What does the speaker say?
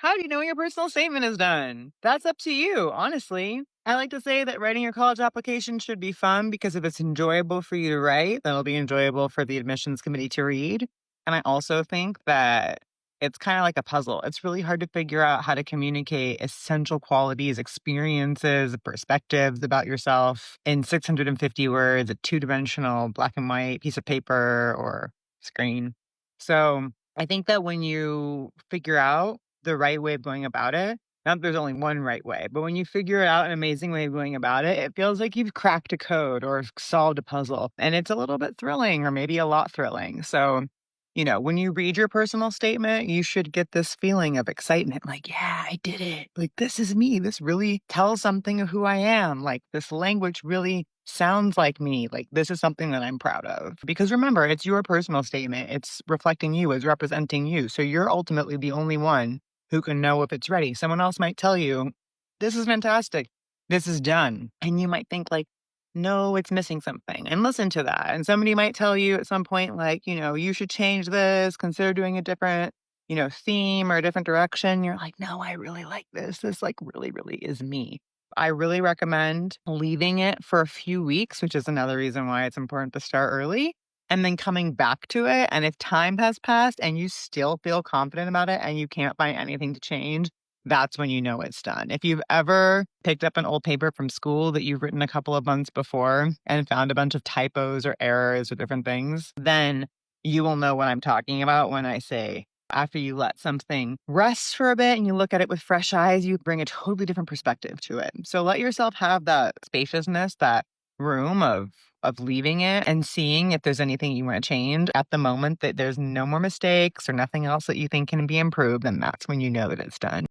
How do you know your personal statement is done? That's up to you, honestly. I like to say that writing your college application should be fun because if it's enjoyable for you to write, then it'll be enjoyable for the admissions committee to read. And I also think that it's kind of like a puzzle. It's really hard to figure out how to communicate essential qualities, experiences, perspectives about yourself in 650 words, a two-dimensional black and white piece of paper or screen. So I think that when you figure out the right way of going about it, not that there's only one right way, but when you figure out an amazing way of going about it, it feels like you've cracked a code or solved a puzzle. And it's a little bit thrilling or maybe a lot thrilling. So, when you read your personal statement, you should get this feeling of excitement like, yeah, I did it. Like, this is me. This really tells something of who I am. Like, this language really sounds like me. Like, this is something that I'm proud of. Because remember, it's your personal statement, it's reflecting you, it's representing you. So you're ultimately the only one who can know if it's ready. Someone else might tell you, this is fantastic. This is done. And you might think, like, no, it's missing something, and listen to that. And somebody might tell you at some point, like, you should change this, consider doing a different, theme or a different direction. You're like, no, I really like this. This, like, really, really is me. I really recommend leaving it for a few weeks, which is another reason why it's important to start early, and then coming back to it. And if time has passed and you still feel confident about it and you can't find anything to change, that's when you know it's done. If you've ever picked up an old paper from school that you've written a couple of months before and found a bunch of typos or errors or different things, then you will know what I'm talking about when I say after you let something rest for a bit and you look at it with fresh eyes, you bring a totally different perspective to it. So let yourself have that spaciousness, that room of leaving it and seeing if there's anything you want to change at the moment that there's no more mistakes or nothing else that you think can be improved, and that's when you know that it's done.